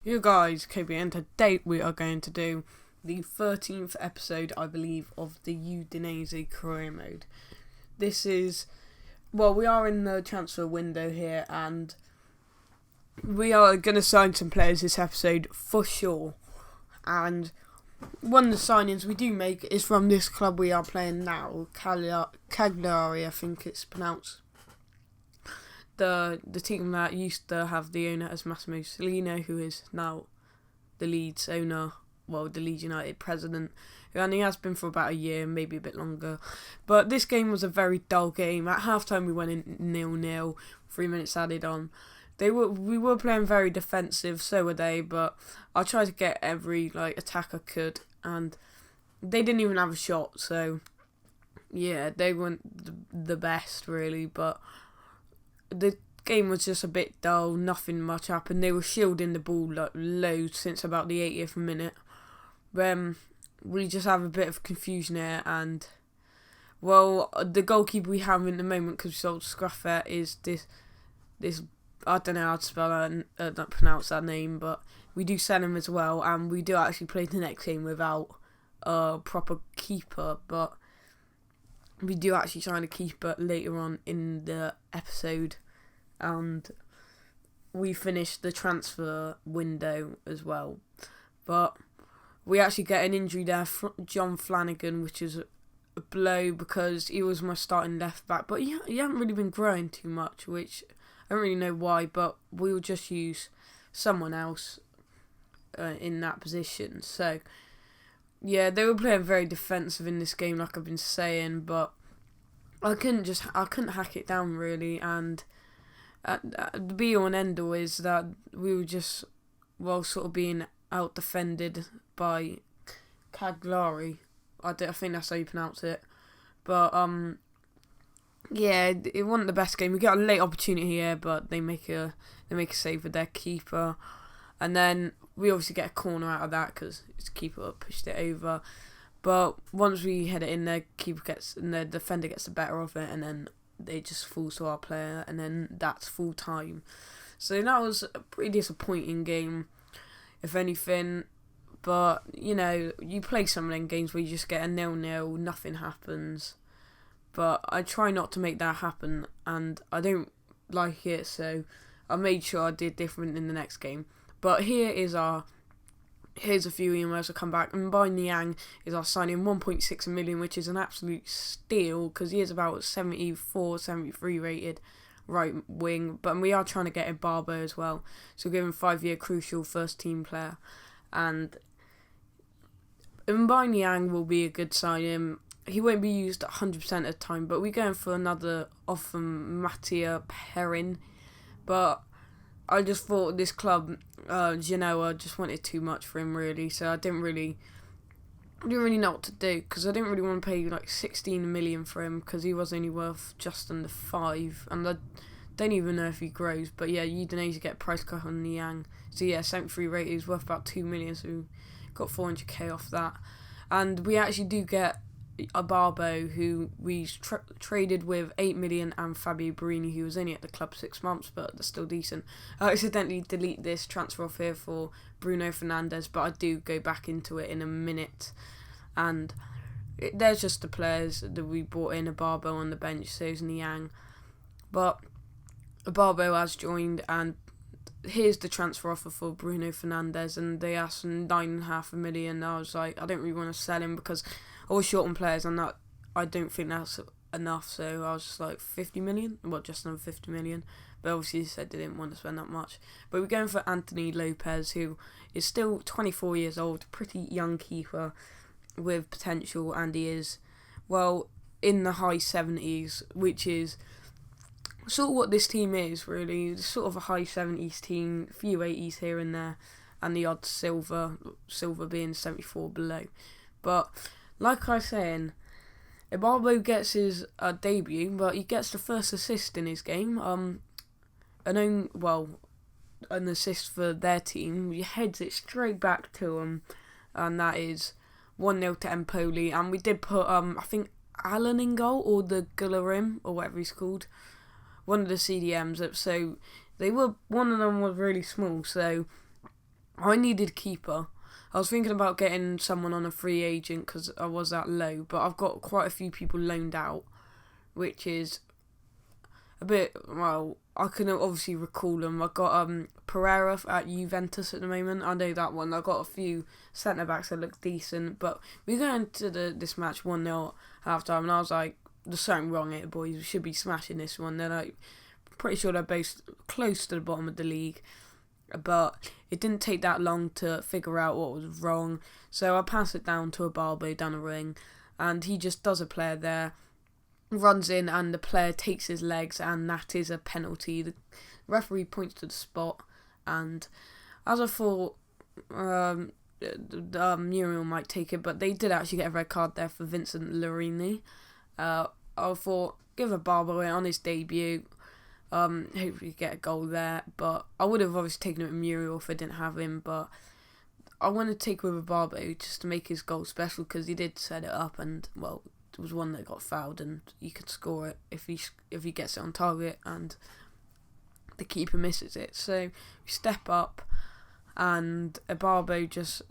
You guys, KB, and today we are going to do the 13th episode, I believe, of the Udinese career mode. We are in the transfer window here, and we are going to sign some players this episode for sure. And one of the signings we do make is from this club we are playing now, Cagliari, I think it's pronounced. The team that used to have the owner as Massimo Cellino, who is now the Leeds owner, the Leeds United president, and he has been for about a year, maybe a bit longer. But this game was a very dull game. At halftime we went in 0-0, 3 minutes added on. We were playing very defensive, so were they, but I tried to get every attack I could, and they didn't even have a shot, so yeah, they weren't the best really, but the game was just a bit dull, nothing much happened. They were shielding the ball loads since about the 80th minute. We just have a bit of confusion here, and the goalkeeper we have in the moment, because we sold Scruffet, is this I don't know how to spell that, not pronounce that name, but we do sell him as well, and we do actually play the next game without a proper keeper, but we do actually sign a keeper later on in the episode, and we finished the transfer window as well. But we actually get an injury there, John Flanagan, which is a blow because he was my starting left back, but he hasn't really been growing too much, which I don't really know why, but we will just use someone else in that position. So yeah, they were playing very defensive in this game, like I've been saying, but I couldn't hack it down really, and the be all and end all is that we were just sort of being out defended by Cagliari. I think that's how you pronounce it, but yeah, it wasn't the best game. We got a late opportunity here, but they make a save with their keeper, and then we obviously get a corner out of that because his keeper pushed it over. But once we head it in, the defender gets the better of it, and then they just fall to our player, and then that's full time. So that was a pretty disappointing game, if anything. But you play some of them games where you just get a 0-0, nothing happens. But I try not to make that happen, and I don't like it, so I made sure I did different in the next game. But here's a few emails that come back. And by Niang is our signing, 1.6 million, which is an absolute steal because he is about 74, 73 rated right wing. But we are trying to get a Barbo as well, so give him 5-year crucial first team player. And Mbai Niang will be a good signing. He won't be used 100% of the time, but we're going for another off from Mattia Perrin. But I just thought this club, Genoa, just wanted too much for him really, so I didn't really know what to do, because I didn't really want to pay 16 million for him, because he was only worth just under 5, and I don't even know if he grows. But yeah, Udinese get a price cut on Niang, so yeah, 73 rated, he's worth about 2 million, so we got 400k off that. And we actually do get a Barbo, who we traded with 8 million, and Fabio Barini, who was only at the club 6 months, but they're still decent. I accidentally delete this transfer off here for Bruno Fernandes, but I do go back into it in a minute. And there's just the players that we brought in. A Barbo on the bench, so is Niang. But a Barbo has joined, and here's the transfer offer for Bruno Fernandes, and they asked 9.5 million. I was like, I don't really want to sell him because I was short on players, and I don't think that's enough, so I was just like 50 million, just under 50 million, but obviously they said they didn't want to spend that much. But we're going for Anthony Lopez, who is still 24 years old, pretty young keeper with potential, and he is, in the high 70s, which is sort of what this team is, really. It's sort of a high 70s team, a few 80s here and there, and the odd silver being 74 below. But like I was saying, Ibarbo gets his debut, but he gets the first assist in his game. An assist for their team. He heads it straight back to him, and that is 1-0 to Empoli. And we did put, I think, Alan in goal, or the Gullarim, or whatever he's called, one of the CDMs. So one of them was really small, so I needed a keeper. I was thinking about getting someone on a free agent because I was that low, but I've got quite a few people loaned out, which is a bit, well, I can obviously recall them. I've got Pereira at Juventus at the moment. I know that one. I've got a few centre-backs that look decent, but we go into this match 1-0 half-time, and I was like, there's something wrong here, boys. We should be smashing this one. They're like, pretty sure they're both close to the bottom of the league, but it didn't take that long to figure out what was wrong. So I pass it down to a Barbo down a ring, and he just does a player there, runs in, and the player takes his legs, and that is a penalty. The referee points to the spot, and as I thought, Muriel might take it, but they did actually get a red card there for Vincent Larini. I thought, give a Barbo on his debut. Hopefully get a goal there, but I would have obviously taken it with Muriel if I didn't have him, but I wanted to take with a Barbo just to make his goal special because he did set it up, and well, it was one that got fouled, and you could score it if he gets it on target and the keeper misses it. So we step up, and a Barbo just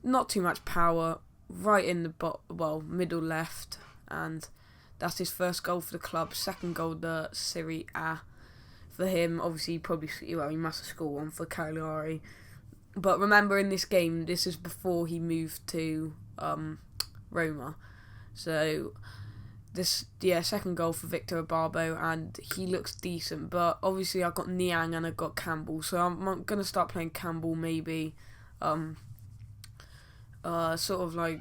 not too much power, right in the middle left, and that's his first goal for the club. Second goal, the Serie A for him. Obviously, he must have scored one for Cagliari. But remember, in this game, this is before he moved to Roma. So second goal for Victor Barbo, and he looks decent. But obviously, I've got Niang and I've got Campbell, so I'm gonna start playing Campbell maybe, sort of like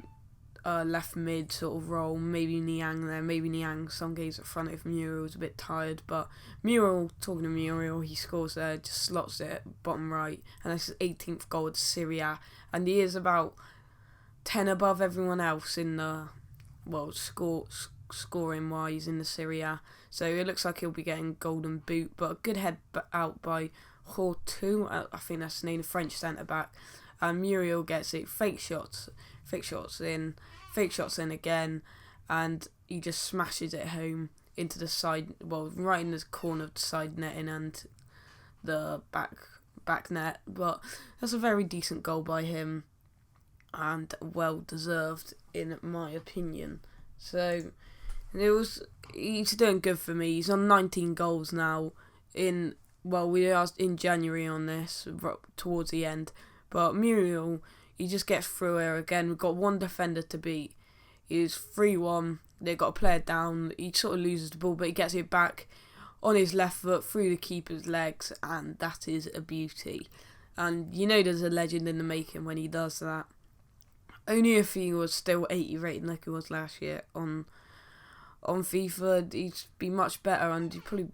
left mid sort of role, maybe Niang there, maybe Niang some games at front if Muriel's a bit tired, but talking to Muriel, he scores there, just slots it bottom right, and that's his 18th goal at Serie A, and he is about 10 above everyone else in the, scoring wise in the Serie A, so it looks like he'll be getting golden boot, but a good head out by Hortu, I think that's the name, the French centre back, and Muriel gets it, fake shots in again, and he just smashes it home into the side, right in the corner of the side netting and the back net. But that's a very decent goal by him, and well deserved in my opinion. So he's doing good for me. He's on 19 goals now. We are in January on this towards the end, but Muriel, he just gets through here again. We've got one defender to beat. He's 3-1. They've got a player down. He sort of loses the ball, but he gets it back on his left foot through the keeper's legs, and that is a beauty. And you know there's a legend in the making when he does that. Only if he was still 80 rated like he was last year on FIFA, he'd be much better, and he'd probably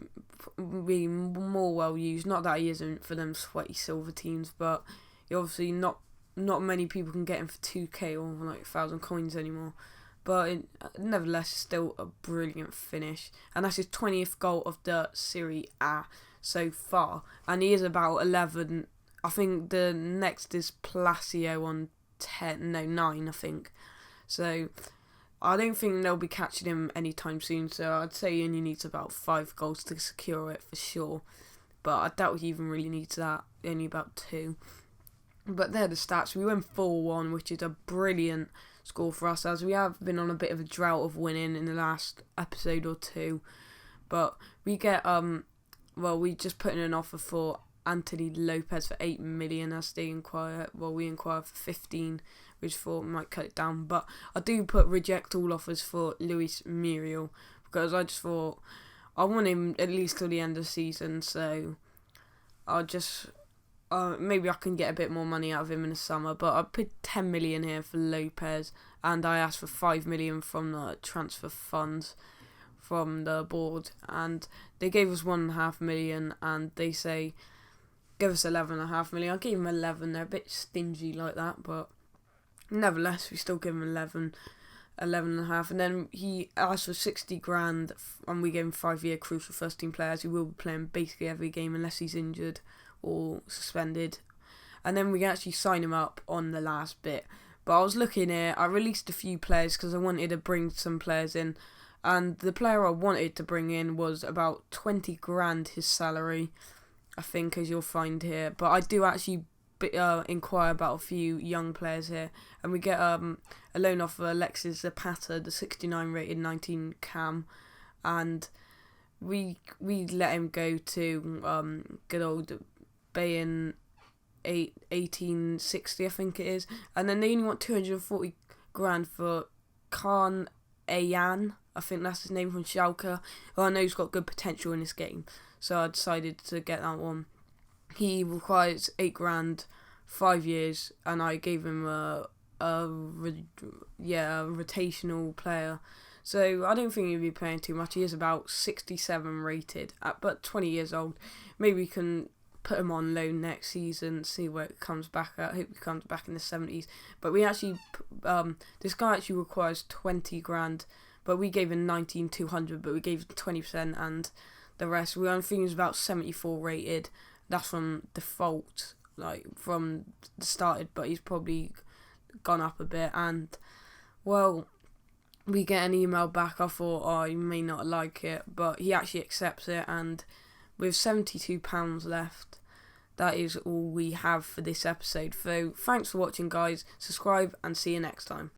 be more well used. Not that he isn't for them sweaty silver teams, but he obviously not many people can get him for 2k or like 1,000 coins anymore. But nevertheless, still a brilliant finish. And that's his 20th goal of the Serie A so far. And he is about 11. I think the next is Palacio on 9, I think. So I don't think they'll be catching him anytime soon. So I'd say he only needs about 5 goals to secure it for sure. But I doubt he even really needs that. Only about 2. But they're the stats. We win 4-1, which is a brilliant score for us, as we have been on a bit of a drought of winning in the last episode or two. But we get, we just put in an offer for Anthony Lopez for 8 million as they inquire. Well, we inquire for 15, which I thought might cut it down. But I do reject all offers for Luis Muriel, because I just thought I want him at least till the end of the season, so I'll just... maybe I can get a bit more money out of him in the summer, but I put 10 million here for Lopez, and I asked for 5 million from the transfer funds from the board, and they gave us 1.5 million, and they say give us 11.5 million. I gave them 11. They're a bit stingy like that, but nevertheless, we still give him 11.5, and then he asked for 60 grand, and we gave him 5-year crucial first team players who will be playing basically every game unless he's injured or suspended, and then we can actually sign him up on the last bit. But I was looking here, I released a few players because I wanted to bring some players in, and the player I wanted to bring in was about 20 grand his salary, I think, as you'll find here. But I do actually inquire about a few young players here, and we get a loan offer Alexis Zapata, the 69 rated 19 cam, and we let him go to good old Bayern 1860, I think it is, and then they only want 240 grand for Khan Ayan, I think that's his name, from Schalke. Well, I know he's got good potential in this game, so I decided to get that one. He requires 8 grand, 5 years, and I gave him a rotational player. So I don't think he'll be playing too much. He is about 67 rated, but 20 years old. Maybe we can put him on loan next season, see where it comes back at. I hope he comes back in the 70s. But we actually, this guy actually requires 20 grand, but we gave him 19,200, but we gave him 20%, and the rest, I think he was about 74 rated. That's from default, like from the started, but he's probably gone up a bit. And well, we get an email back. I thought, oh, you may not like it, but he actually accepts it. And with £72 left, that is all we have for this episode. So thanks for watching, guys. Subscribe and see you next time.